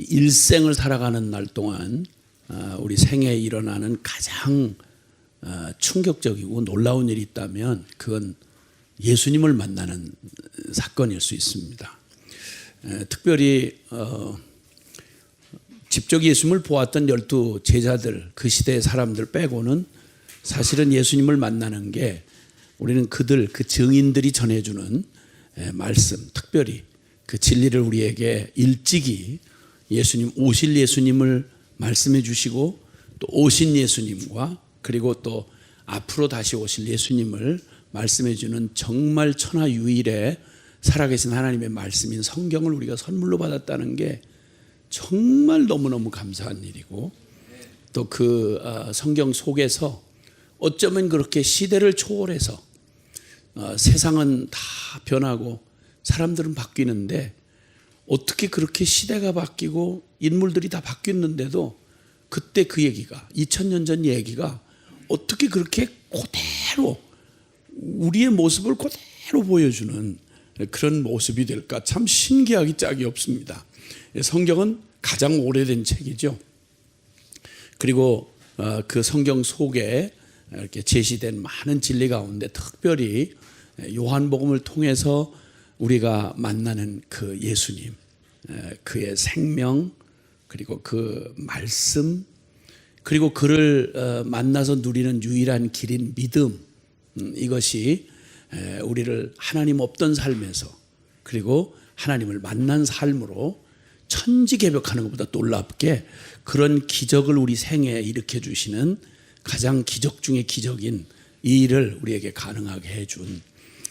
일생을 살아가는 날 동안 우리 생애에 일어나는 가장 충격적이고 놀라운 일이 있다면 그건 예수님을 만나는 사건일 수 있습니다. 특별히 직접 예수님을 보았던 12 제자들, 그 시대의 사람들 빼고는 사실은 예수님을 만나는 게 우리는 그 증인들이 전해주는 말씀, 특별히 그 진리를 우리에게 일찍이 오실 예수님을 말씀해 주시고 또 오신 예수님과 그리고 또 앞으로 다시 오실 예수님을 말씀해 주는 정말 천하유일의 살아계신 하나님의 말씀인 성경을 우리가 선물로 받았다는 게 정말 너무너무 감사한 일이고, 또 그 성경 속에서 어쩌면 그렇게 시대를 초월해서 세상은 다 변하고 사람들은 바뀌는데 어떻게 그렇게 시대가 바뀌고 인물들이 다 바뀌었는데도 그때 그 얘기가 2000년 전 얘기가 어떻게 그렇게 그대로 우리의 모습을 그대로 보여주는 그런 모습이 될까, 참 신기하기 짝이 없습니다. 성경은 가장 오래된 책이죠. 그리고 그 성경 속에 이렇게 제시된 많은 진리 가운데 특별히 요한복음을 통해서 우리가 만나는 그 예수님, 그의 생명, 그리고 그 말씀, 그리고 그를 만나서 누리는 유일한 길인 믿음, 이것이 우리를 하나님 없던 삶에서 그리고 하나님을 만난 삶으로 천지개벽하는 것보다 놀랍게 그런 기적을 우리 생애에 일으켜 주시는 가장 기적 중의 기적인 이 일을 우리에게 가능하게 해준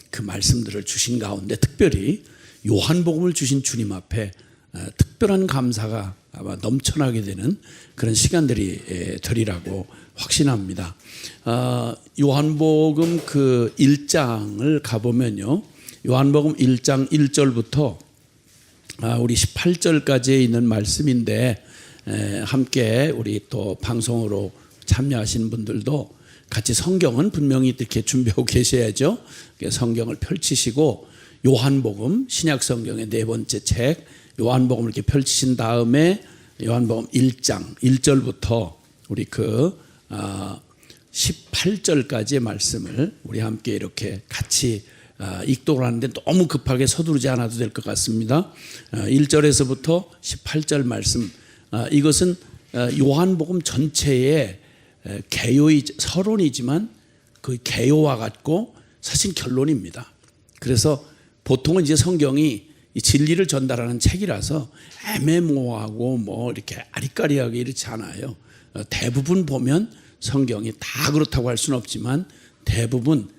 그 말씀들을 주신 가운데 특별히 요한복음을 주신 주님 앞에 특별한 감사가 아마 넘쳐나게 되는 그런 시간들이 되리라고 확신합니다. 요한복음 그 1장을 가보면요, 요한복음 1장 1절부터 우리 18절까지에 있는 말씀인데 함께 우리 또 방송으로 참여하신 분들도 같이 성경은 분명히 이렇게 준비하고 계셔야죠. 성경을 펼치시고 요한복음, 신약성경의 네 번째 책 요한복음을 이렇게 펼치신 다음에 요한복음 1장 1절부터 우리 그 18절까지의 말씀을 우리 함께 이렇게 같이 읽도록 하는데 너무 급하게 서두르지 않아도 될 것 같습니다. 1절에서부터 18절 말씀, 이것은 요한복음 전체의 개요의 서론이지만 그 개요와 같고 사실 결론입니다. 그래서 보통은 이제 성경이 이 진리를 전달하는 책이라서 애매모호하고 뭐 이렇게 아리까리하게 이렇지 않아요. 대부분 보면 성경이 다 그렇다고 할 수는 없지만 대부분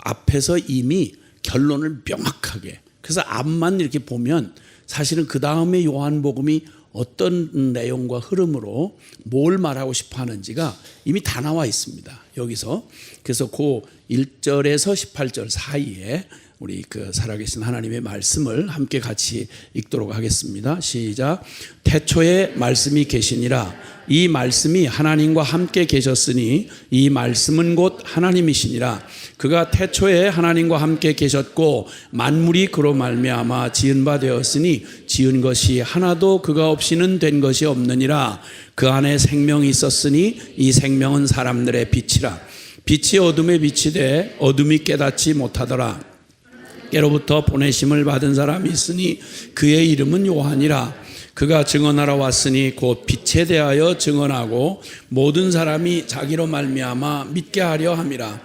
앞에서 이미 결론을 명확하게, 그래서 앞만 이렇게 보면 사실은 그 다음에 요한복음이 어떤 내용과 흐름으로 뭘 말하고 싶어 하는지가 이미 다 나와 있습니다. 여기서. 그래서 그 1절에서 18절 사이에 우리 그 살아계신 하나님의 말씀을 함께 같이 읽도록 하겠습니다. 시작. 태초에 말씀이 계시니라. 이 말씀이 하나님과 함께 계셨으니 이 말씀은 곧 하나님이시니라. 그가 태초에 하나님과 함께 계셨고 만물이 그로 말미암아 지은 바 되었으니 지은 것이 하나도 그가 없이는 된 것이 없느니라. 그 안에 생명이 있었으니 이 생명은 사람들의 빛이라. 빛이 어둠에 비치되 어둠이 깨닫지 못하더라. 깨로부터 보내심을 받은 사람이 있으니 그의 이름은 요한이라. 그가 증언하러 왔으니 곧 빛에 대하여 증언하고 모든 사람이 자기로 말미암아 믿게 하려 함이라.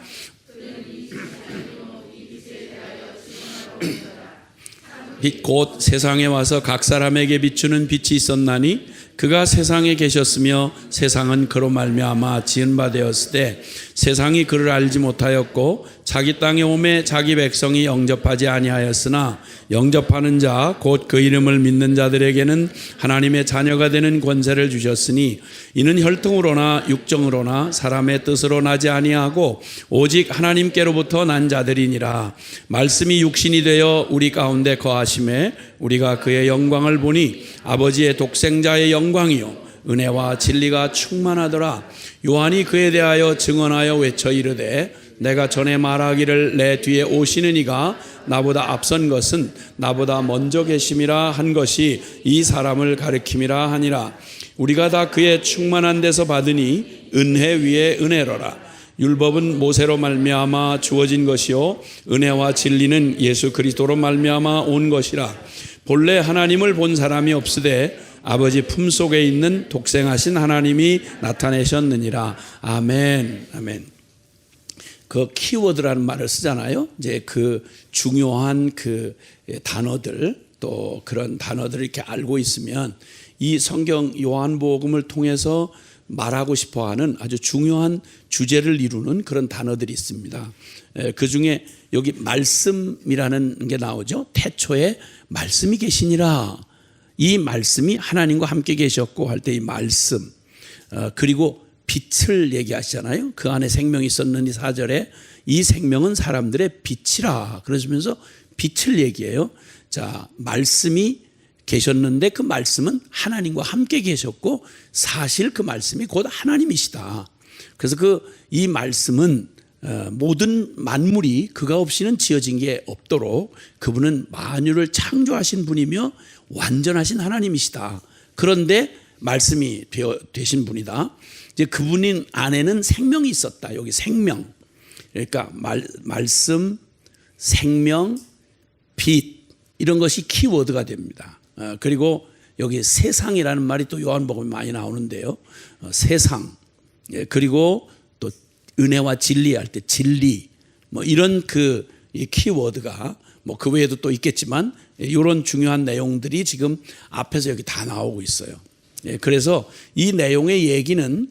빛 곧 세상에 와서 각 사람에게 비추는 빛이 있었나니 그가 세상에 계셨으며 세상은 그로 말미암아 지은 바 되었을 때 세상이 그를 알지 못하였고 자기 땅에 오매 자기 백성이 영접하지 아니하였으나 영접하는 자 곧 그 이름을 믿는 자들에게는 하나님의 자녀가 되는 권세를 주셨으니 이는 혈통으로나 육정으로나 사람의 뜻으로 나지 아니하고 오직 하나님께로부터 난 자들이니라. 말씀이 육신이 되어 우리 가운데 거하심에 우리가 그의 영광을 보니 아버지의 독생자의 영광이요 은혜와 진리가 충만하더라. 요한이 그에 대하여 증언하여 외쳐 이르되 내가 전에 말하기를 내 뒤에 오시는 이가 나보다 앞선 것은 나보다 먼저 계심이라 한 것이 이 사람을 가리킴이라 하니라. 우리가 다 그의 충만한 데서 받으니 은혜 위에 은혜로라. 율법은 모세로 말미암아 주어진 것이요 은혜와 진리는 예수 그리스도로 말미암아 온 것이라. 본래 하나님을 본 사람이 없으되 아버지 품속에 있는 독생하신 하나님이 나타내셨느니라. 아멘. 아멘. 그 키워드라는 말을 쓰잖아요. 이제 그 중요한 그 단어들, 또 그런 단어들을 이렇게 알고 있으면 이 성경 요한복음을 통해서 말하고 싶어 하는 아주 중요한 주제를 이루는 그런 단어들이 있습니다. 그 중에 여기 말씀이라는 게 나오죠. 태초에 말씀이 계시니라. 이 말씀이 하나님과 함께 계셨고 할 때 이 말씀, 그리고 빛을 얘기하시잖아요. 그 안에 생명이 있었느니 4절에 이 생명은 사람들의 빛이라 그러시면서 빛을 얘기해요. 자, 말씀이 계셨는데 그 말씀은 하나님과 함께 계셨고 사실 그 말씀이 곧 하나님이시다. 그래서 이 말씀은 모든 만물이 그가 없이는 지어진 게 없도록 그분은 만유를 창조하신 분이며 완전하신 하나님이시다. 그런데 말씀이 되신 분이다. 이제 그분 안에는 생명이 있었다. 여기 생명. 그러니까 말씀, 생명, 빛 이런 것이 키워드가 됩니다. 그리고 여기 세상이라는 말이 또 요한복음에 많이 나오는데요. 세상, 그리고 또 은혜와 진리할 때 진리, 뭐 이런 이 키워드가 뭐 그 외에도 또 있겠지만 이런 중요한 내용들이 지금 앞에서 여기 다 나오고 있어요. 그래서 이 내용의 얘기는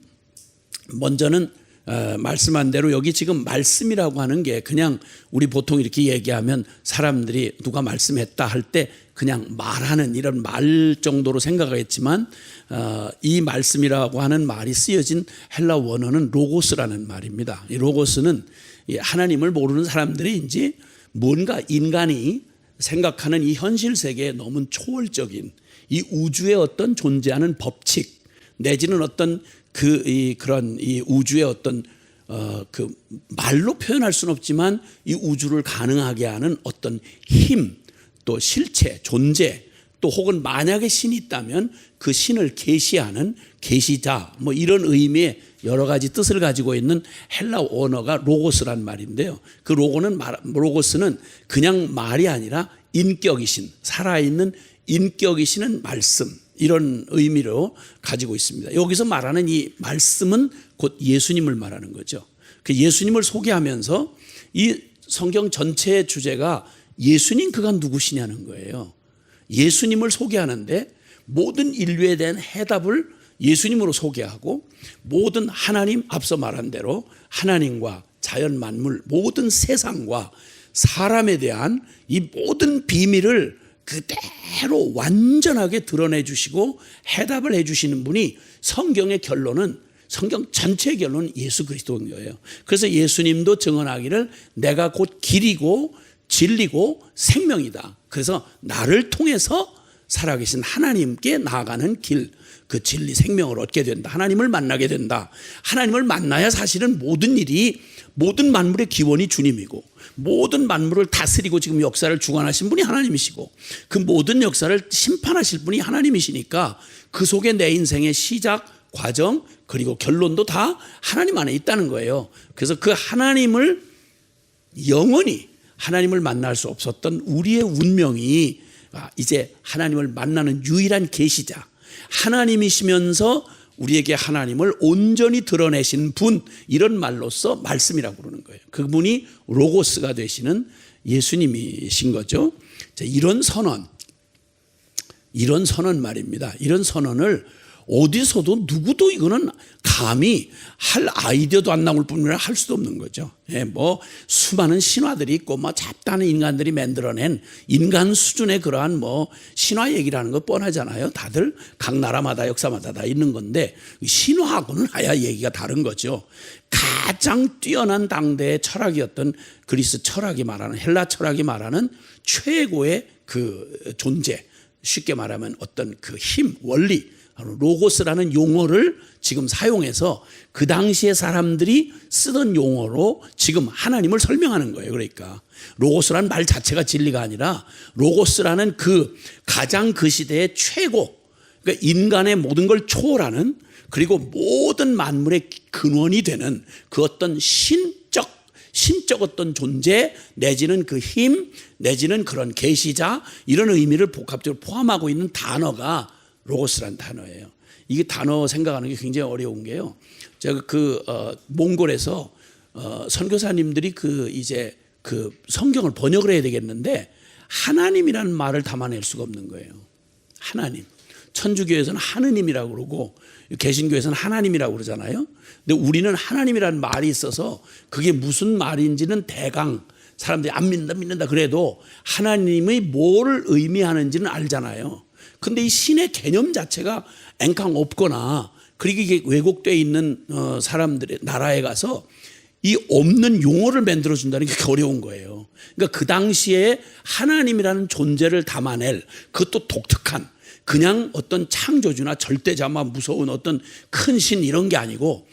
먼저는 말씀한 대로 여기 지금 말씀이라고 하는 게 그냥 우리 보통 이렇게 얘기하면 사람들이 누가 말씀했다 할 때 그냥 말하는 이런 말 정도로 생각하겠지만 이 말씀이라고 하는 말이 쓰여진 헬라 원어는 로고스라는 말입니다. 이 로고스는 하나님을 모르는 사람들이 뭔가 인간이 생각하는 이 현실 세계에 너무 초월적인 이 우주의 어떤 존재하는 법칙 내지는 어떤 그런 우주의 어떤 그 말로 표현할 수는 없지만 이 우주를 가능하게 하는 어떤 힘, 또 실체, 존재, 또 혹은 만약에 신이 있다면 그 신을 계시하는 계시자, 뭐 이런 의미의 여러 가지 뜻을 가지고 있는 헬라 언어가 로고스란 말인데요. 그 로고스는 그냥 말이 아니라 인격이신, 살아있는 인격이시는 말씀, 이런 의미로 가지고 있습니다. 여기서 말하는 이 말씀은 곧 예수님을 말하는 거죠. 그 예수님을 소개하면서 이 성경 전체의 주제가 예수님 그가 누구시냐는 거예요. 예수님을 소개하는데 모든 인류에 대한 해답을 예수님으로 소개하고 모든 하나님, 앞서 말한 대로 하나님과 자연 만물, 모든 세상과 사람에 대한 이 모든 비밀을 그대로 완전하게 드러내 주시고 해답을 해 주시는 분이 성경의 결론은, 성경 전체의 결론은 예수 그리스도인 거예요. 그래서 예수님도 증언하기를 내가 곧 길이고 진리고 생명이다. 그래서 나를 통해서 살아계신 하나님께 나아가는 길, 그 진리 생명을 얻게 된다. 하나님을 만나게 된다. 하나님을 만나야 사실은 모든 일이, 모든 만물의 기원이 주님이고 모든 만물을 다스리고 지금 역사를 주관하신 분이 하나님이시고 그 모든 역사를 심판하실 분이 하나님이시니까 그 속에 내 인생의 시작, 과정, 그리고 결론도 다 하나님 안에 있다는 거예요. 그래서 그 하나님을 영원히 하나님을 만날 수 없었던 우리의 운명이 이제 하나님을 만나는 유일한 계시자, 하나님이시면서 우리에게 하나님을 온전히 드러내신 분, 이런 말로써 말씀이라고 부르는 거예요. 그분이 로고스가 되시는 예수님이신 거죠. 이런 선언 말입니다. 이런 선언을 어디서도 누구도 이거는 감히 할 아이디어도 안 나올 뿐만 아니라 할 수도 없는 거죠. 뭐 수많은 신화들이 있고 뭐 잡다한 인간들이 만들어낸 인간 수준의 그러한 뭐 신화 얘기라는 거 뻔하잖아요. 다들 각 나라마다 역사마다 다 있는 건데 신화하고는 아예 얘기가 다른 거죠. 가장 뛰어난 당대의 철학이었던 그리스 철학이 말하는, 헬라 철학이 말하는 최고의 그 존재, 쉽게 말하면 어떤 그 힘, 원리, 로고스라는 용어를 지금 사용해서 그 당시에 사람들이 쓰던 용어로 지금 하나님을 설명하는 거예요. 그러니까 로고스라는 말 자체가 진리가 아니라 로고스라는 그 가장 그 시대의 최고, 그러니까 인간의 모든 걸 초월하는, 그리고 모든 만물의 근원이 되는 그 어떤 신적 어떤 존재 내지는 그 힘 내지는 그런 계시자, 이런 의미를 복합적으로 포함하고 있는 단어가 로고스란 단어예요. 이게 단어 생각하는 게 굉장히 어려운 게요. 제가 몽골에서 선교사님들이 이제 성경을 번역을 해야 되겠는데 하나님이라는 말을 담아낼 수가 없는 거예요. 하나님. 천주교에서는 하느님이라고 그러고 개신교에서는 하나님이라고 그러잖아요. 근데 우리는 하나님이라는 말이 있어서 그게 무슨 말인지는 대강 사람들이 안 믿는다 그래도 하나님의 뭐를 의미하는지는 알잖아요. 근데 이 신의 개념 자체가 앵캉 없거나, 그리고 이게 왜곡되어 있는 사람들의 나라에 가서 이 없는 용어를 만들어 준다는 게 어려운 거예요. 그러니까 그 당시에 하나님이라는 존재를 담아낼, 그것도 독특한, 그냥 어떤 창조주나 절대자만 무서운 어떤 큰 신 이런 게 아니고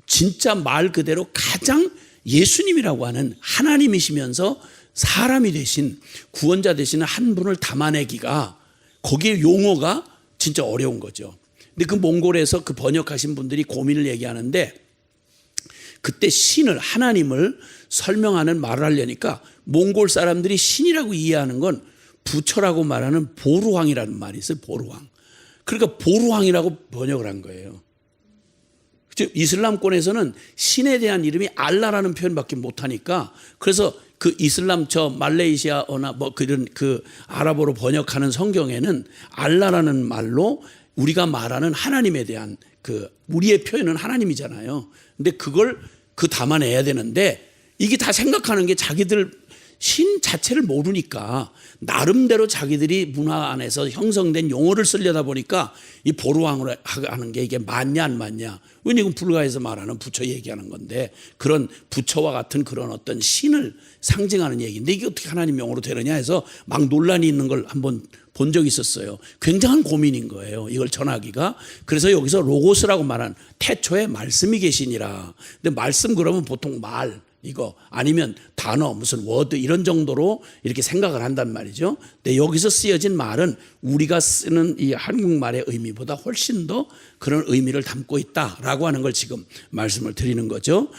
진짜 말 그대로 가장 예수님이라고 하는 하나님이시면서 사람이 되신 구원자 되시는 한 분을 담아내기가, 거기에 용어가 진짜 어려운 거죠. 근데 그 몽골에서 그 번역하신 분들이 고민을 얘기하는데, 그때 신을, 하나님을 설명하는 말을 하려니까 몽골 사람들이 신이라고 이해하는 건 부처라고 말하는 보루왕이라는 말이 있어요. 보루왕. 그러니까 보루왕이라고 번역을 한 거예요. 즉 이슬람권에서는 신에 대한 이름이 알라라는 표현밖에 못하니까, 그래서 그 이슬람 말레이시아어나 그런 아랍어로 번역하는 성경에는 알라라는 말로 우리가 말하는 하나님에 대한 우리의 표현은 하나님이잖아요. 근데 그걸 담아내야 되는데, 이게 다 생각하는 게 자기들 신 자체를 모르니까 나름대로 자기들이 문화 안에서 형성된 용어를 쓰려다 보니까 이 보루왕으로 하는 게 이게 맞냐 안 맞냐. 왜냐면 불가에서 말하는 부처 얘기하는 건데, 그런 부처와 같은 그런 어떤 신을 상징하는 얘기인데 이게 어떻게 하나님 용어로 되느냐 해서 막 논란이 있는 걸 한번 본 적이 있었어요. 굉장한 고민인 거예요, 이걸 전하기가. 그래서 여기서 로고스라고 말한 태초에 말씀이 계시니라. 근데 말씀 그러면 보통 말 이거 아니면 단어 무슨 워드 이런 정도로 이렇게 생각을 한단 말이죠. 근데 여기서 쓰여진 말은 우리가 쓰는 이 한국말의 의미보다 훨씬 더 그런 의미를 담고 있다라고 하는 걸 지금 말씀을 드리는 거죠.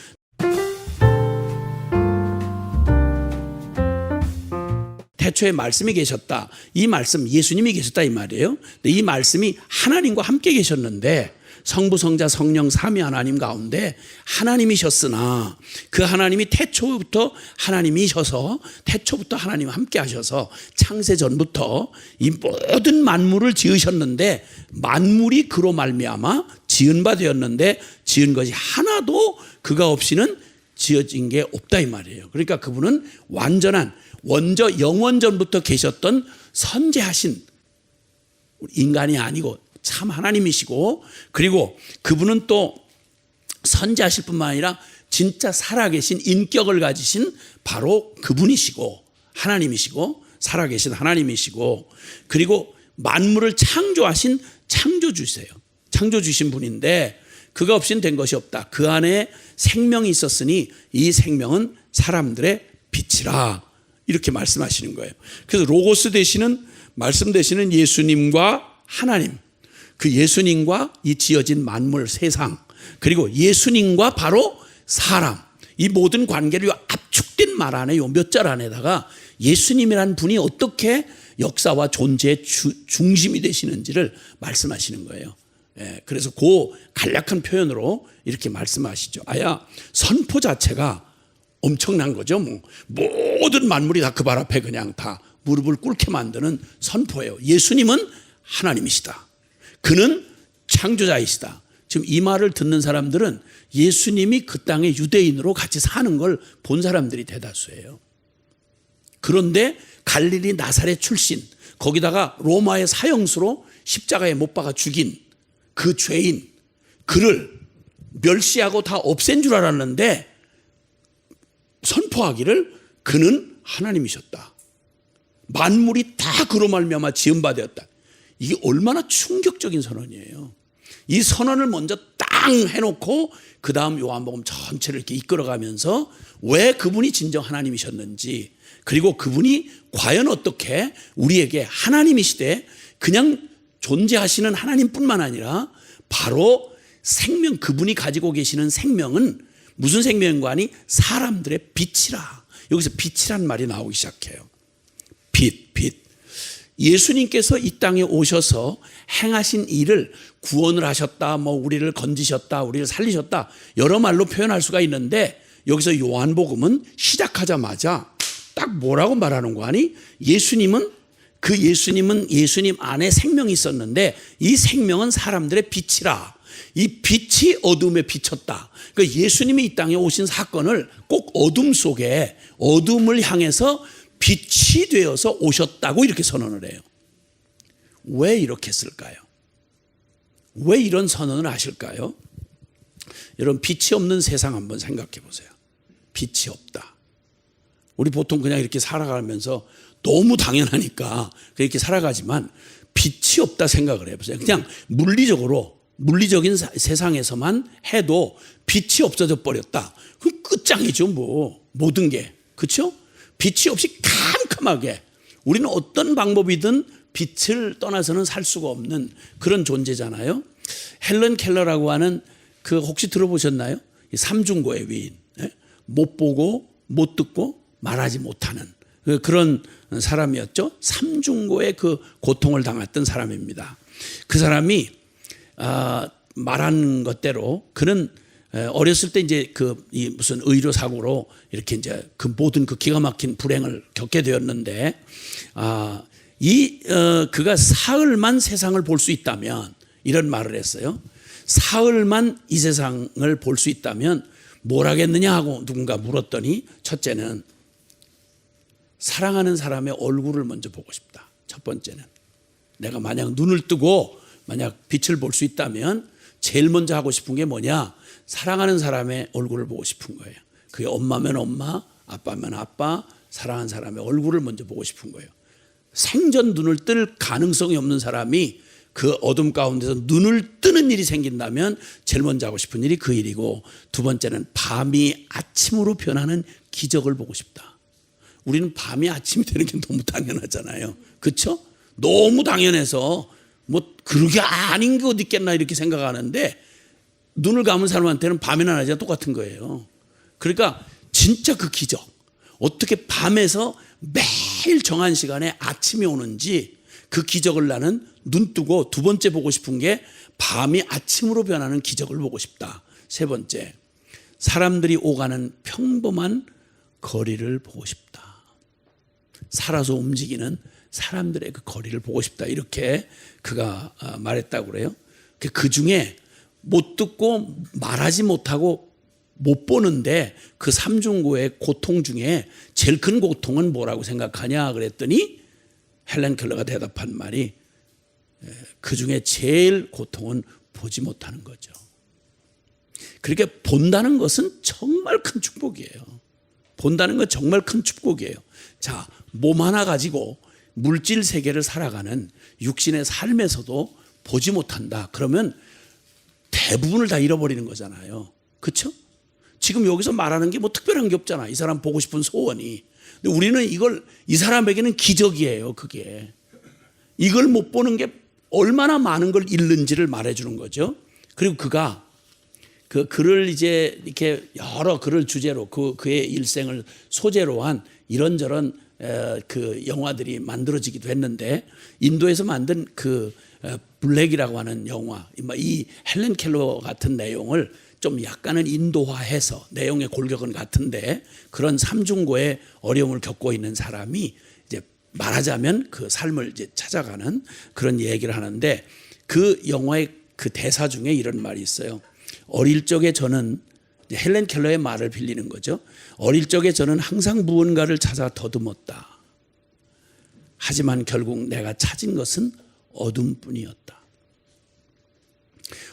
태초에 말씀이 계셨다. 이 말씀 예수님이 계셨다 이 말이에요. 근데 이 말씀이 하나님과 함께 계셨는데, 성부 성자 성령 삼위 하나님 가운데 하나님이셨으나 그 하나님이 태초부터 하나님이셔서, 태초부터 하나님과 함께 하셔서 창세 전부터 이 모든 만물을 지으셨는데, 만물이 그로 말미암아 지은 바 되었는데 지은 것이 하나도 그가 없이는 지어진 게 없다 이 말이에요. 그러니까 그분은 완전한, 먼저 영원 전부터 계셨던 선재하신 인간이 아니고 참 하나님이시고, 그리고 그분은 또 선재하실 뿐만 아니라 진짜 살아계신 인격을 가지신 바로 그분이시고 하나님이시고 살아계신 하나님이시고, 그리고 만물을 창조하신 창조주세요. 창조주신 분인데 그가 없이는 된 것이 없다. 그 안에 생명이 있었으니 이 생명은 사람들의 빛이라, 이렇게 말씀하시는 거예요. 그래서 로고스 되시는, 말씀 되시는 예수님과 하나님, 그 예수님과 이 지어진 만물 세상, 그리고 예수님과 바로 사람, 이 모든 관계를 압축된 말 안에, 요 몇 절 안에다가 예수님이란 분이 어떻게 역사와 존재의 중심이 되시는지를 말씀하시는 거예요. 그래서 그 간략한 표현으로 이렇게 말씀하시죠. 선포 자체가 엄청난 거죠. 모든 만물이 다 그 발 앞에 그냥 다 무릎을 꿇게 만드는 선포예요. 예수님은 하나님이시다. 그는 창조자이시다. 지금 이 말을 듣는 사람들은 예수님이 그 땅에 유대인으로 같이 사는 걸 본 사람들이 대다수예요. 그런데 갈릴리 나사렛 출신, 거기다가 로마의 사형수로 십자가에 못 박아 죽인 그 죄인, 그를 멸시하고 다 없앤 줄 알았는데 선포하기를 그는 하나님이셨다. 만물이 다 그로 말미암아 지은 바 되었다. 이게 얼마나 충격적인 선언이에요. 이 선언을 먼저 땅 해놓고 그 다음 요한복음 전체를 이렇게 이끌어가면서 왜 그분이 진정 하나님이셨는지, 그리고 그분이 과연 어떻게 우리에게 하나님이시되 그냥 존재하시는 하나님뿐만 아니라 바로 생명, 그분이 가지고 계시는 생명은 무슨 생명인가 하니 사람들의 빛이라. 여기서 빛이란 말이 나오기 시작해요. 빛. 예수님께서 이 땅에 오셔서 행하신 일을 구원을 하셨다, 뭐 우리를 건지셨다, 우리를 살리셨다, 여러 말로 표현할 수가 있는데 여기서 요한복음은 시작하자마자 딱 뭐라고 말하는 거 아니? 예수님은 예수님 안에 생명이 있었는데 이 생명은 사람들의 빛이라. 이 빛이 어둠에 비쳤다. 그러니까 예수님이 이 땅에 오신 사건을 꼭 어둠 속에, 어둠을 향해서 빛이 되어서 오셨다고 이렇게 선언을 해요. 왜 이렇게 했을까요? 왜 이런 선언을 하실까요? 여러분, 빛이 없는 세상 한번 생각해 보세요. 빛이 없다. 우리 보통 그냥 이렇게 살아가면서 너무 당연하니까 그렇게 살아가지만 빛이 없다 생각을 해보세요. 그냥 물리적인 세상에서만 해도 빛이 없어져 버렸다. 그럼 끝장이죠, 모든 게. 그렇죠? 빛이 없이 캄캄하게 우리는 어떤 방법이든 빛을 떠나서는 살 수가 없는 그런 존재잖아요. 헬런 켈러라고 하는 그 혹시 들어보셨나요? 삼중고의 위인. 못 보고 못 듣고 말하지 못하는 그런 사람이었죠. 삼중고의 그 고통을 당했던 사람입니다. 그 사람이 말한 것대로 그는 어렸을 때 이제 이 무슨 의료 사고로 이렇게 이제 그 모든 그 기가 막힌 불행을 겪게 되었는데, 그가 사흘만 세상을 볼 수 있다면, 이런 말을 했어요. 사흘만 이 세상을 볼 수 있다면 뭘 하겠느냐 하고 누군가 물었더니, 첫째는 사랑하는 사람의 얼굴을 먼저 보고 싶다. 첫 번째는 내가 만약 눈을 뜨고 만약 빛을 볼 수 있다면 제일 먼저 하고 싶은 게 뭐냐? 사랑하는 사람의 얼굴을 보고 싶은 거예요. 그게 엄마면 엄마, 아빠면 아빠, 사랑하는 사람의 얼굴을 먼저 보고 싶은 거예요. 생전 눈을 뜰 가능성이 없는 사람이 그 어둠 가운데서 눈을 뜨는 일이 생긴다면 제일 먼저 하고 싶은 일이 그 일이고, 두 번째는 밤이 아침으로 변하는 기적을 보고 싶다. 우리는 밤이 아침이 되는 게 너무 당연하잖아요. 그렇죠? 너무 당연해서 뭐 그러게 아닌 게 어디 있겠나 이렇게 생각하는데, 눈을 감은 사람한테는 밤이나 낮이나 똑같은 거예요. 그러니까 진짜 그 기적, 어떻게 밤에서 매일 정한 시간에 아침이 오는지 그 기적을 나는 눈 뜨고 두 번째 보고 싶은 게 밤이 아침으로 변하는 기적을 보고 싶다. 세 번째, 사람들이 오가는 평범한 거리를 보고 싶다. 살아서 움직이는 사람들의 그 거리를 보고 싶다. 이렇게 그가 말했다고 그래요. 그 중에 못 듣고 말하지 못하고 못 보는데 그 삼중고의 고통 중에 제일 큰 고통은 뭐라고 생각하냐 그랬더니 헬렌 켈러가 대답한 말이, 그 중에 제일 고통은 보지 못하는 거죠. 그렇게 본다는 것은 정말 큰 축복이에요. 본다는 건 정말 큰 축복이에요. 자, 몸 하나 가지고 물질 세계를 살아가는 육신의 삶에서도 보지 못한다. 그러면 대부분을 다 잃어버리는 거잖아요. 그렇죠? 지금 여기서 말하는 게 뭐 특별한 게 없잖아. 이 사람 보고 싶은 소원이. 근데 우리는 이 사람에게는 기적이에요. 그게. 이걸 못 보는 게 얼마나 많은 걸 잃는지를 말해주는 거죠. 그리고 그가 그 글을 이제 이렇게 여러 글을 주제로 그의 일생을 소재로 한 이런저런 그 영화들이 만들어지기도 했는데, 인도에서 만든 그 블랙이라고 하는 영화, 이 헬렌 켈러 같은 내용을 좀 약간은 인도화해서, 내용의 골격은 같은데 그런 삼중고의 어려움을 겪고 있는 사람이 이제 말하자면 그 삶을 이제 찾아가는 그런 얘기를 하는데, 그 영화의 그 대사 중에 이런 말이 있어요. 어릴 적에 저는, 헬렌 켈러의 말을 빌리는 거죠. 어릴 적에 저는 항상 무언가를 찾아 더듬었다. 하지만 결국 내가 찾은 것은 어둠뿐이었다.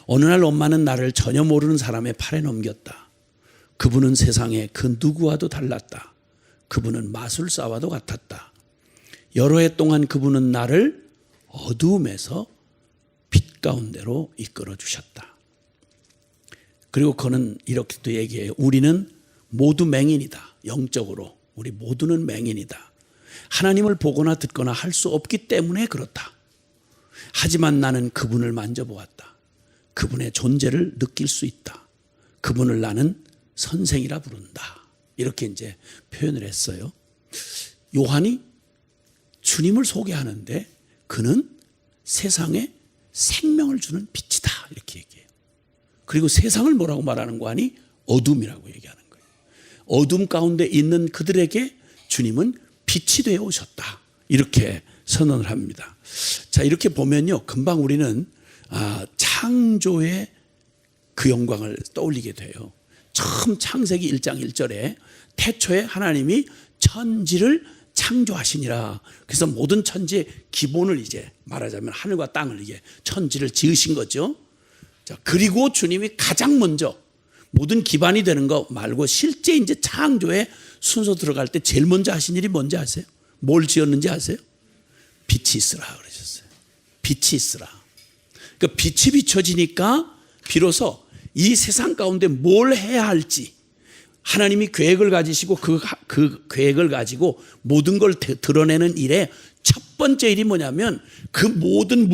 어느 날 엄마는 나를 전혀 모르는 사람의 팔에 넘겼다. 그분은 세상에 그 누구와도 달랐다. 그분은 마술사와도 같았다. 여러 해 동안 그분은 나를 어두움에서 빛 가운데로 이끌어 주셨다. 그리고 그는 이렇게 또 얘기해요. 우리는 모두 맹인이다. 영적으로 우리 모두는 맹인이다. 하나님을 보거나 듣거나 할 수 없기 때문에 그렇다. 하지만 나는 그분을 만져보았다. 그분의 존재를 느낄 수 있다. 그분을 나는 선생이라 부른다. 이렇게 이제 표현을 했어요. 요한이 주님을 소개하는데 그는 세상에 생명을 주는 빛이다. 이렇게 얘기해요. 그리고 세상을 뭐라고 말하는 거 아니? 어둠이라고 얘기하는 거예요. 어둠 가운데 있는 그들에게 주님은 빛이 되어 오셨다. 이렇게 선언을 합니다. 자, 이렇게 보면요. 금방 우리는 창조의 그 영광을 떠올리게 돼요. 처음 창세기 1장 1절에 태초에 하나님이 천지를 창조하시니라. 그래서 모든 천지의 기본을 이제 말하자면 하늘과 땅을 이게 천지를 지으신 거죠. 자, 그리고 주님이 가장 먼저 모든 기반이 되는 거 말고 실제 이제 창조의 순서 들어갈 때 제일 먼저 하신 일이 뭔지 아세요? 뭘 지었는지 아세요? 빛이 있으라 그러셨어요. 빛이 있으라. 그러니까 빛이 비춰지니까 비로소 이 세상 가운데 뭘 해야 할지 하나님이 계획을 가지시고 그 계획을 가지고 모든 걸 드러내는 일에 첫 번째 일이 뭐냐면 그 모든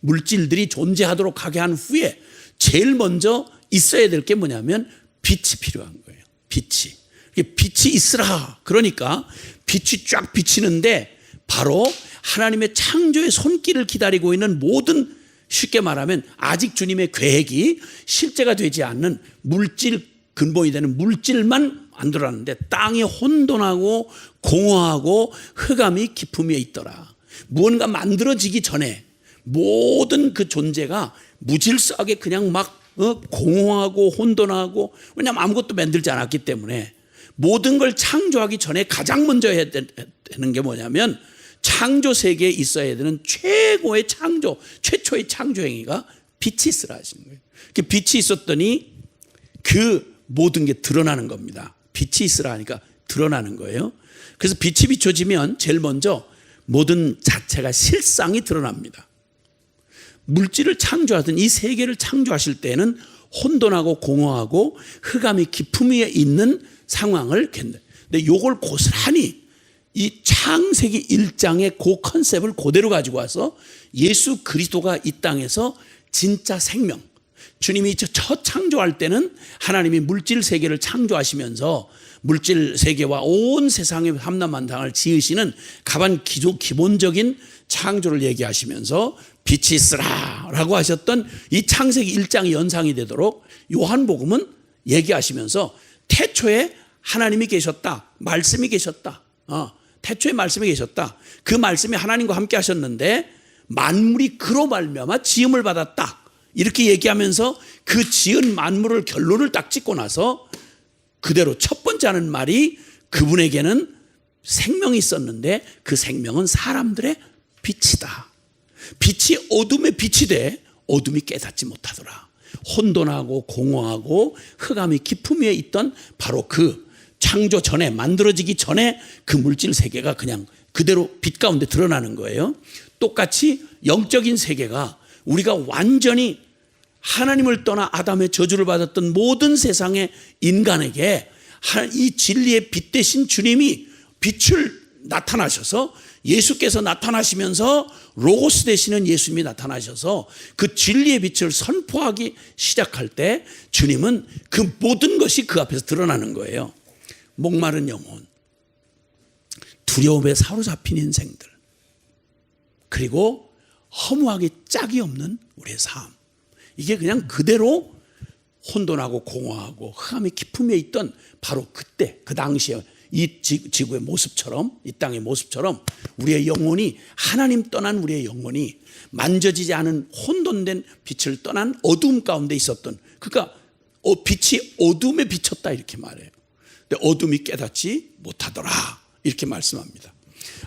물질들이 존재하도록 하게 한 후에 제일 먼저 있어야 될 게 뭐냐면 빛이 필요한 거예요. 빛이. 빛이 있으라. 그러니까 빛이 쫙 비치는데 바로 하나님의 창조의 손길을 기다리고 있는 모든, 쉽게 말하면 아직 주님의 계획이 실제가 되지 않는 물질, 근본이 되는 물질만 만들어놨는데 땅이 혼돈하고 공허하고 흑암이 깊음 위에 있더라. 무언가 만들어지기 전에 모든 그 존재가 무질서하게 그냥 막 공허하고 혼돈하고, 왜냐하면 아무것도 만들지 않았기 때문에 모든 걸 창조하기 전에 가장 먼저 해야 되는 게 뭐냐면 창조 세계에 있어야 되는 최고의 창조, 최초의 창조 행위가 빛이 있으라 하시는 거예요. 빛이 있었더니 그 모든 게 드러나는 겁니다. 빛이 있으라 하니까 드러나는 거예요. 그래서 빛이 비춰지면 제일 먼저 모든 자체가 실상이 드러납니다. 물질을 창조하든 이 세계를 창조하실 때는 혼돈하고 공허하고 흑암이 깊음 위에 있는 상황을 견뎌요. 근데 이걸 고스란히 이 창세기 1장의 그 컨셉을 그대로 가지고 와서 예수 그리스도가 이 땅에서 진짜 생명, 주님이 첫 창조할 때는 하나님이 물질 세계를 창조하시면서 물질 세계와 온 세상의 삼라만상을 지으시는 가반 기본적인 창조를 얘기하시면서 빛이 있으라 라고 하셨던 이 창세기 1장이 연상이 되도록 요한복음은 얘기하시면서 태초에 하나님이 계셨다, 말씀이 계셨다, 태초에 말씀이 계셨다, 그 말씀이 하나님과 함께 하셨는데 만물이 그로 말미암아 지음을 받았다, 이렇게 얘기하면서 그 지은 만물을 결론을 딱 짓고 나서 그대로 첫 번째 하는 말이 그분에게는 생명이 있었는데 그 생명은 사람들의 빛이다. 빛이 어둠의 빛이 돼 어둠이 깨닫지 못하더라. 혼돈하고 공허하고 흑암이 깊음 위에 있던 바로 그 창조 전에, 만들어지기 전에 그 물질 세계가 그냥 그대로 빛 가운데 드러나는 거예요. 똑같이 영적인 세계가 우리가 완전히 하나님을 떠나 아담의 저주를 받았던 모든 세상의 인간에게 이 진리의 빛 대신 주님이 빛을 나타나셔서 예수께서 나타나시면서 로고스 되시는 예수님이 나타나셔서 그 진리의 빛을 선포하기 시작할 때 주님은 그 모든 것이 그 앞에서 드러나는 거예요. 목마른 영혼, 두려움에 사로잡힌 인생들, 그리고 허무하기 짝이 없는 우리의 삶, 이게 그냥 그대로 혼돈하고 공허하고 흑암이 깊음에 있던 바로 그때 그 당시에 이 지구의 모습처럼, 이 땅의 모습처럼 우리의 영혼이, 하나님 떠난 우리의 영혼이 만져지지 않은 혼돈된 빛을 떠난 어두움 가운데 있었던, 그러니까 빛이 어둠에 비쳤다 이렇게 말해요. 근데 어둠이 깨닫지 못하더라 이렇게 말씀합니다.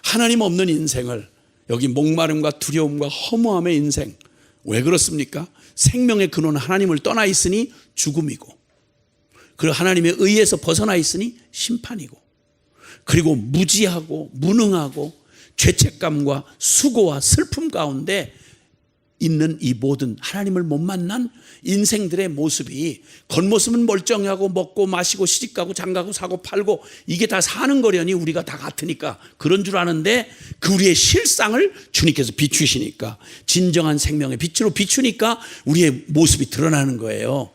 하나님 없는 인생을, 여기 목마름과 두려움과 허무함의 인생, 왜 그렇습니까? 생명의 근원은 하나님을 떠나 있으니 죽음이고, 그리고 하나님의 의에서 벗어나 있으니 심판이고, 그리고 무지하고 무능하고 죄책감과 수고와 슬픔 가운데 있는 이 모든 하나님을 못 만난 인생들의 모습이 겉모습은 멀쩡하고 먹고 마시고 시집가고 장가고 사고 팔고 이게 다 사는 거려니 우리가 다 같으니까 그런 줄 아는데 그 우리의 실상을 주님께서 비추시니까 진정한 생명의 빛으로 비추니까 우리의 모습이 드러나는 거예요.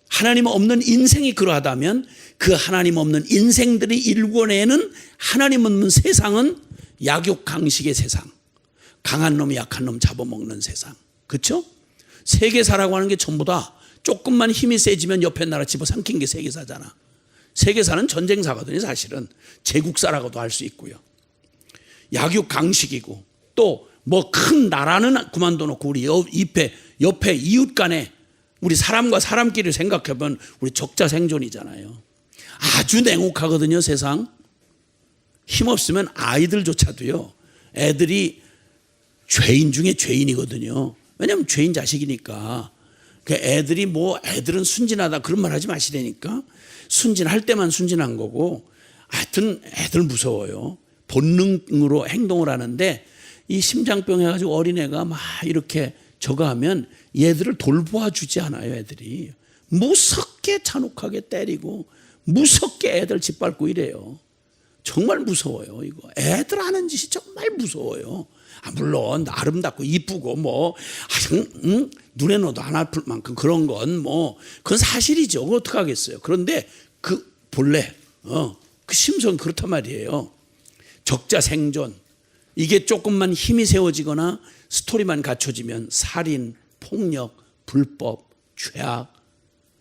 하나님 없는 인생이 그러하다면 그 하나님 없는 인생들이 일궈내는 하나님 없는 세상은 약육강식의 세상, 강한 놈이 약한 놈 잡아먹는 세상. 그렇죠? 세계사라고 하는 게 전부 다 조금만 힘이 세지면 옆에 나라 집어삼킨 게 세계사잖아. 세계사는 전쟁사거든요. 사실은 제국사라고도 할 수 있고요. 약육강식이고 또 뭐 큰 나라는 그만둬 놓고 우리 옆에 이웃 간에 우리 사람과 사람끼리 생각해보면 우리 적자 생존이잖아요. 아주 냉혹하거든요. 세상. 힘없으면 아이들조차도요, 애들이 죄인 중에 죄인이거든요. 왜냐하면 죄인 자식이니까. 애들은 순진하다 그런 말 하지 마시라니까. 순진할 때만 순진한 거고, 하여튼 애들 무서워요. 본능으로 행동을 하는데 이 심장병 해가지고 어린애가 막 이렇게 저거 하면 얘들을 돌보아 주지 않아요. 애들이 무섭게 잔혹하게 때리고 무섭게 애들 짓밟고 이래요. 정말 무서워요. 이거 애들 하는 짓이 정말 무서워요. 물론 아름답고 이쁘고 눈에 넣어도 안 아플 만큼 그런 건 그건 사실이죠. 그거 어떡하겠어요. 그런데 그 본래 그 심성 그렇단 말이에요. 적자 생존, 이게 조금만 힘이 세워지거나 스토리만 갖춰지면 살인, 폭력, 불법, 죄악,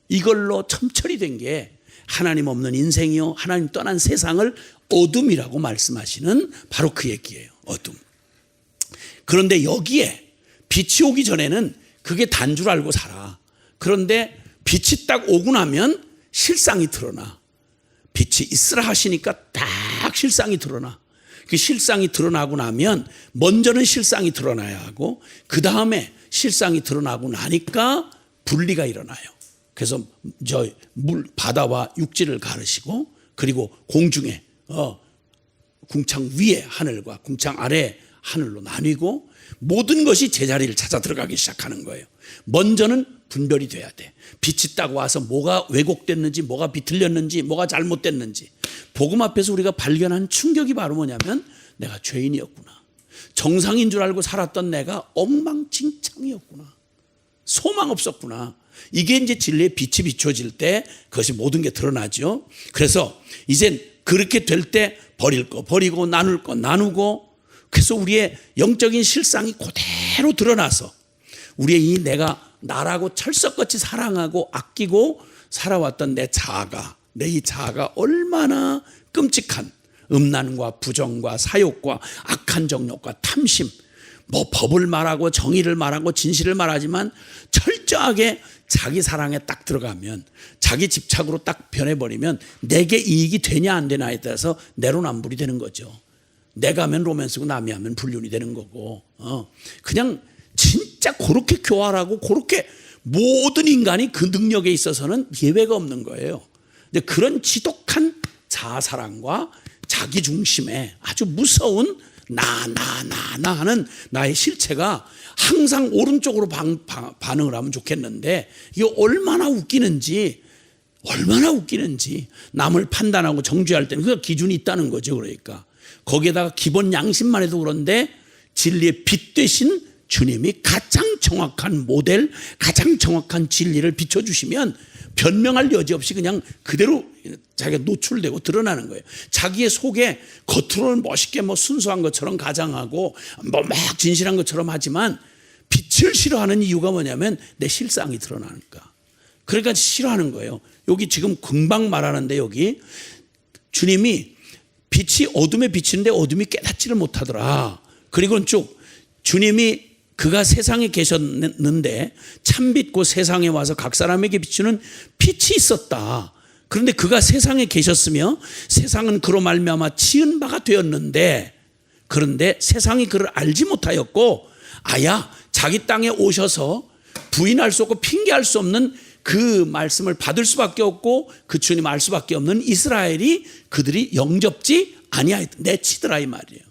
이걸로 첨철이 된 게 하나님 없는 인생이요, 하나님 떠난 세상을 어둠이라고 말씀하시는 바로 그 얘기예요. 어둠. 그런데 여기에 빛이 오기 전에는 그게 단 줄 알고 살아. 그런데 빛이 딱 오고 나면 실상이 드러나. 빛이 있으라 하시니까 딱 실상이 드러나. 그 실상이 드러나고 나면 먼저는 실상이 드러나야 하고 그 다음에 실상이 드러나고 나니까 분리가 일어나요. 그래서 바다와 육지를 가르시고 그리고 공중에 궁창 위에 하늘과 궁창 아래 하늘로 나뉘고 모든 것이 제자리를 찾아 들어가기 시작하는 거예요. 먼저는 분별이 돼야 돼. 빛이 딱 와서 뭐가 왜곡됐는지, 뭐가 비틀렸는지, 뭐가 잘못됐는지. 복음 앞에서 우리가 발견한 충격이 바로 뭐냐면 내가 죄인이었구나. 정상인 줄 알고 살았던 내가 엉망진창이었구나. 소망 없었구나. 이게 이제 진리의 빛이 비춰질 때 그것이 모든 게 드러나죠. 그래서 이젠 그렇게 될 때 버릴 거 버리고 나눌 거 나누고, 그래서 우리의 영적인 실상이 그대로 드러나서 우리의 이 내가 나라고 철석같이 사랑하고 아끼고 살아왔던 내 자아가, 내 이 자아가 얼마나 끔찍한 음란과 부정과 사욕과 악한 정욕과 탐심, 법을 말하고 정의를 말하고 진실을 말하지만 철저하게 자기 사랑에 딱 들어가면, 자기 집착으로 딱 변해버리면 내게 이익이 되냐 안 되냐에 따라서 내로남불이 되는 거죠. 내가 하면 로맨스고 남이 하면 불륜이 되는 거고, 그냥 진짜 그렇게 교활하고 그렇게 모든 인간이 그 능력에 있어서는 예외가 없는 거예요. 근데 그런 지독한 자아사랑과 자기 중심에 아주 무서운 나 하는 나의 실체가 항상 오른쪽으로 반응을 하면 좋겠는데, 이게 얼마나 웃기는지 남을 판단하고 정죄할 때는 그 기준이 있다는 거죠. 그러니까 거기에다가 기본 양심만 해도 그런데 진리의 빛 되신 주님이 가장 정확한 모델, 가장 정확한 진리를 비춰주시면 변명할 여지 없이 그냥 그대로 자기가 노출되고 드러나는 거예요. 자기의 속에 겉으로는 멋있게 순수한 것처럼 가장하고 막 진실한 것처럼 하지만 빛을 싫어하는 이유가 뭐냐면 내 실상이 드러나니까. 그러니까 싫어하는 거예요. 여기 지금 금방 말하는데 여기 주님이 빛이 어둠에 비치는데 어둠이 깨닫지를 못하더라. 그리고 쭉 주님이 그가 세상에 계셨는데 참빛 곧 세상에 와서 각 사람에게 비추는 빛이 있었다. 그런데 그가 세상에 계셨으며 세상은 그로 말미암아 지은 바가 되었는데, 그런데 세상이 그를 알지 못하였고 아야 자기 땅에 오셔서 부인할 수 없고 핑계할 수 없는 그 말씀을 받을 수밖에 없고 그 주님 알 수밖에 없는 이스라엘이 그들이 영접지 아니야, 내치더라 이 말이에요.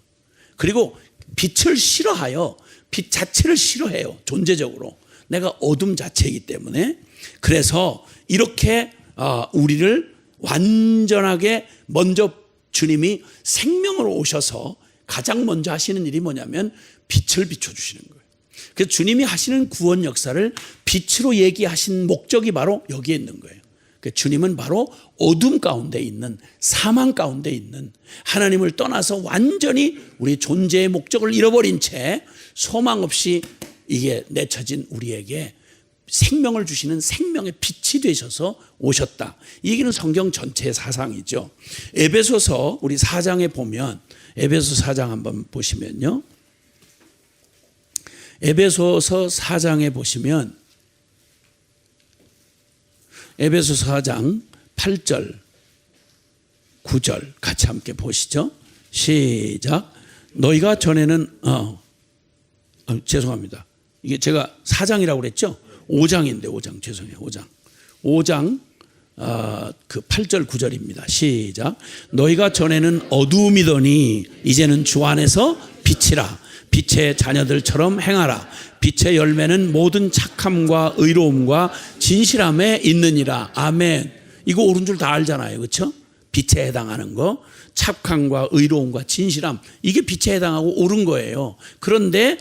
그리고 빛을 싫어하여 빛 자체를 싫어해요. 존재적으로 내가 어둠 자체이기 때문에. 그래서 이렇게 우리를 완전하게 먼저 주님이 생명으로 오셔서 가장 먼저 하시는 일이 뭐냐면 빛을 비춰주시는 거예요. 그래서 주님이 하시는 구원 역사를 빛으로 얘기하신 목적이 바로 여기에 있는 거예요. 주님은 바로 어둠 가운데 있는, 사망 가운데 있는, 하나님을 떠나서 완전히 우리 존재의 목적을 잃어버린 채 소망 없이 이게 내쳐진 우리에게 생명을 주시는 생명의 빛이 되셔서 오셨다. 이 얘기는 성경 전체의 사상이죠. 에베소서 우리 4장에 보면, 에베소 4장 한번 보시면요, 에베소서 4장에 보시면 에베소서 4장 8절 9절 같이 함께 보시죠. 시작. 너희가 전에는 죄송합니다. 이게 제가 4장이라고 그랬죠. 5장인데 5장 죄송해요. 5장 그 8절 9절입니다. 시작. 너희가 전에는 어두움이더니 이제는 주 안에서 빛이라. 빛의 자녀들처럼 행하라. 빛의 열매는 모든 착함과 의로움과 진실함에 있느니라. 아멘. 이거 옳은 줄 다 알잖아요. 그렇죠? 빛에 해당하는 거, 착함과 의로움과 진실함, 이게 빛에 해당하고 옳은 거예요. 그런데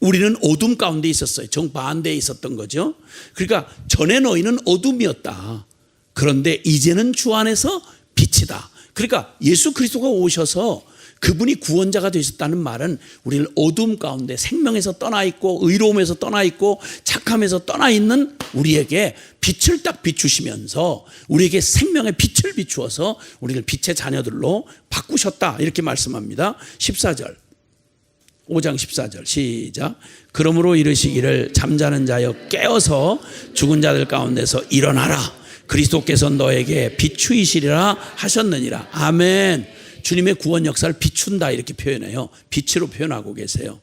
우리는 어둠 가운데 있었어요. 정반대에 있었던 거죠. 그러니까 전에 너희는 어둠이었다. 그런데 이제는 주 안에서 빛이다. 그러니까 예수 그리스도가 오셔서 그분이 구원자가 되셨다는 말은 우리를 어둠 가운데 생명에서 떠나 있고 의로움에서 떠나 있고 착함에서 떠나 있는 우리에게 빛을 딱 비추시면서 우리에게 생명의 빛을 비추어서 우리를 빛의 자녀들로 바꾸셨다. 이렇게 말씀합니다. 14절. 5장 14절 시작. 그러므로 이르시기를 잠자는 자여 깨어서 죽은 자들 가운데서 일어나라. 그리스도께서 너에게 비추이시리라 하셨느니라. 아멘. 주님의 구원 역사를 비춘다 이렇게 표현해요. 빛으로 표현하고 계세요.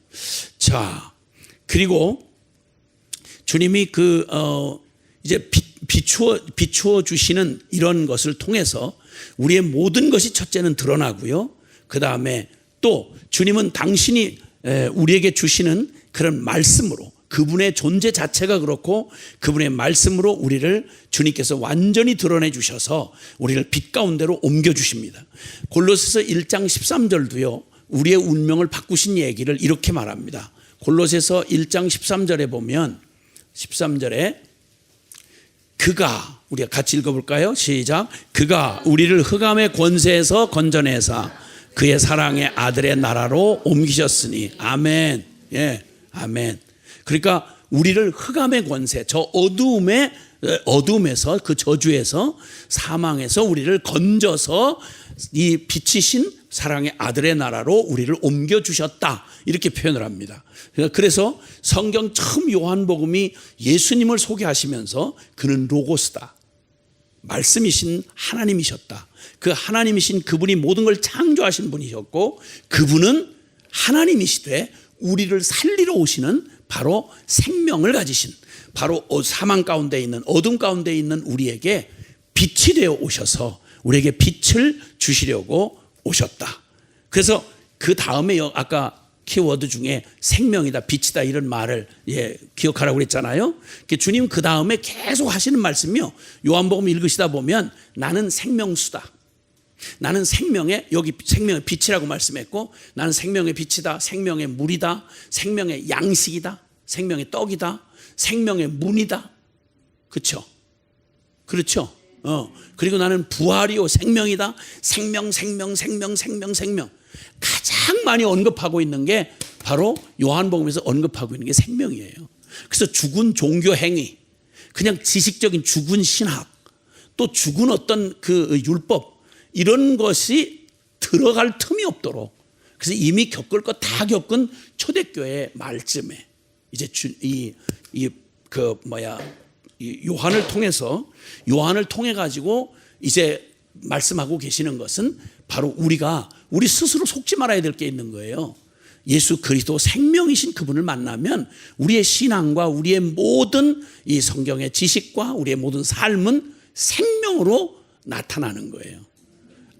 자, 그리고 주님이 이제 비추어 주시는 이런 것을 통해서 우리의 모든 것이 첫째는 드러나고요. 그 다음에 또 주님은 당신이 우리에게 주시는 그런 말씀으로, 그분의 존재 자체가 그렇고 그분의 말씀으로 우리를 주님께서 완전히 드러내 주셔서 우리를 빛 가운데로 옮겨 주십니다. 골로새서 1장 13절도요. 우리의 운명을 바꾸신 얘기를 이렇게 말합니다. 골로새서 1장 13절에 보면 13절에 그가, 우리가 같이 읽어볼까요? 시작. 그가 우리를 흑암의 권세에서 건져내사 그의 사랑의 아들의 나라로 옮기셨으니. 아멘. 예, 아멘. 그러니까 우리를 흑암의 권세, 저 어둠에서, 그 저주에서, 사망에서 우리를 건져서 이 빛이신 사랑의 아들의 나라로 우리를 옮겨주셨다. 이렇게 표현을 합니다. 그래서 성경 처음 요한복음이 예수님을 소개하시면서 그는 로고스다. 말씀이신 하나님이셨다. 그 하나님이신 그분이 모든 걸 창조하신 분이셨고 그분은 하나님이시되 우리를 살리러 오시는 바로 생명을 가지신, 바로 사망 가운데 있는, 어둠 가운데 있는 우리에게 빛이 되어 오셔서 우리에게 빛을 주시려고 오셨다. 그래서 그 다음에 아까 키워드 중에 생명이다, 빛이다 이런 말을 기억하라고 그랬잖아요. 주님 그 다음에 계속 하시는 말씀이요. 요한복음 읽으시다 보면 나는 생명수다. 나는 생명의, 여기 생명의 빛이라고 말씀했고 나는 생명의 빛이다, 생명의 물이다, 생명의 양식이다, 생명의 떡이다, 생명의 문이다. 그렇죠? 그리고 나는 부활이요 생명이다. 생명. 가장 많이 언급하고 있는 게 바로 요한복음에서 언급하고 있는 게 생명이에요. 그래서 죽은 종교 행위, 그냥 지식적인 죽은 신학, 또 죽은 어떤 그 율법, 이런 것이 들어갈 틈이 없도록, 그래서 이미 겪을 거 다 겪은 초대교회 말쯤에 이제 요한을 통해 가지고 이제 말씀하고 계시는 것은 바로 우리 스스로 속지 말아야 될 게 있는 거예요. 예수 그리스도 생명이신 그분을 만나면 우리의 신앙과 우리의 모든 이 성경의 지식과 우리의 모든 삶은 생명으로 나타나는 거예요.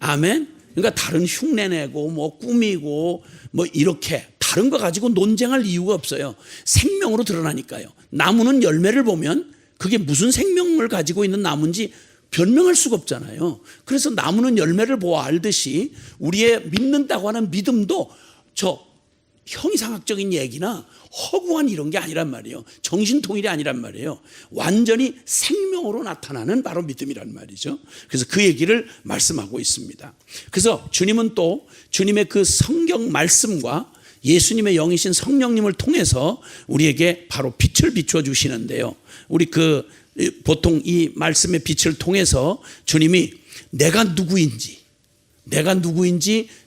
아멘. 그러니까 다른 흉내내고 뭐 꾸미고 뭐 이렇게 다른 거 가지고 논쟁할 이유가 없어요. 생명으로 드러나니까요. 나무는 열매를 보면 그게 무슨 생명을 가지고 있는 나무인지 변명할 수가 없잖아요. 그래서 나무는 열매를 보아 알듯이 우리의 믿는다고 하는 믿음도 저 형이상학적인 얘기나 허구한 이런 게 아니란 말이에요. 정신통일이 아니란 말이에요. 완전히 생명으로 나타나는 바로 믿음이란 말이죠. 그래서 그 얘기를 말씀하고 있습니다. 그래서 주님은 또 주님의 그 성경 말씀과 예수님의 영이신 성령님을 통해서 우리에게 바로 빛을 비추어 주시는데요. 우리 보통 이 말씀의 빛을 통해서 주님이 내가 누구인지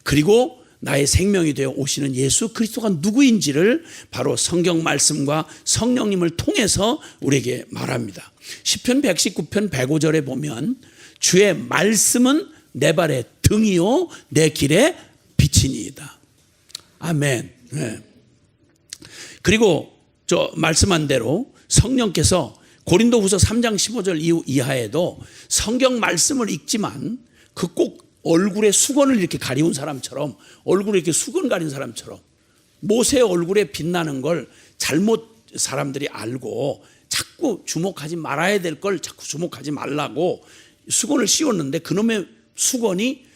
그리고 나의 생명이 되어 오시는 예수 그리스도가 누구인지를 바로 성경 말씀과 성령님을 통해서 우리에게 말합니다. 시편 119편 105절에 보면 주의 말씀은 내 발의 등이요 내 길의 빛이니이다. 아멘. 네. 그리고 저 말씀한 대로 성령께서 고린도후서 3장 15절 이하에도 성경 말씀을 읽지만 그 꼭 얼굴에 수건을 이렇게 가리운 사람처럼 얼굴에 이렇게 수건 가린 사람처럼 모세의 얼굴에 빛나는 걸 잘못 사람들이 알고 자꾸 주목하지 말아야 될 걸 자꾸 주목하지 말라고 수건을 씌웠는데 그놈의 수건이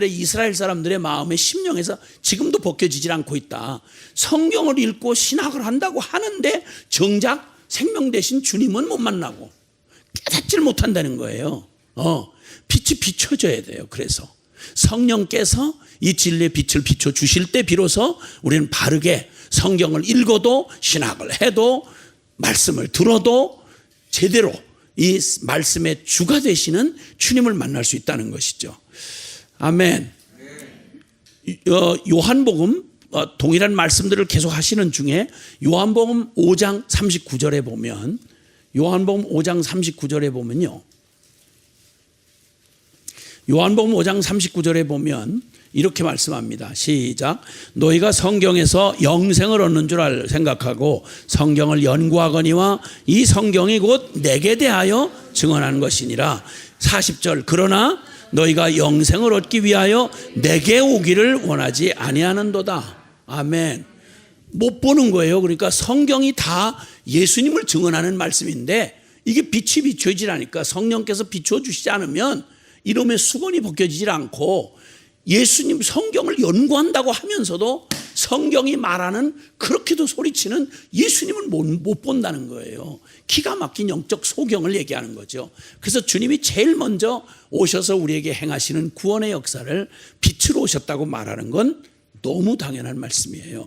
이스라엘 사람들의 마음의 심령에서 지금도 벗겨지질 않고 있다. 성경을 읽고 신학을 한다고 하는데 정작 생명 되신 주님은 못 만나고 깨닫질 못한다는 거예요. 빛이 비춰져야 돼요. 그래서 성령께서 이 진리의 빛을 비춰 주실 때 비로소 우리는 바르게 성경을 읽어도 신학을 해도 말씀을 들어도 제대로 이 말씀의 주가 되시는 주님을 만날 수 있다는 것이죠. 아멘. 요한복음 동일한 말씀들을 계속 하시는 중에 요한복음 5장 39절에 보면 요한복음 5장 39절에 보면요. 요한복음 5장 39절에 보면 이렇게 말씀합니다. 시작. 너희가 성경에서 영생을 얻는 줄 생각하고 성경을 연구하거니와 이 성경이 곧 내게 대하여 증언하는 것이니라. 40절. 그러나 너희가 영생을 얻기 위하여 내게 오기를 원하지 아니하는도다. 아멘. 못 보는 거예요. 그러니까 성경이 다 예수님을 증언하는 말씀인데 이게 빛이 비춰지질 않으니까 성령께서 비춰 주시지 않으면 이놈의 수건이 벗겨지질 않고 예수님 성경을 연구한다고 하면서도 성경이 말하는 그렇게도 소리치는 예수님을 못 본다는 거예요. 기가 막힌 영적 소경을 얘기하는 거죠. 그래서 주님이 제일 먼저 오셔서 우리에게 행하시는 구원의 역사를 빛으로 오셨다고 말하는 건 너무 당연한 말씀이에요.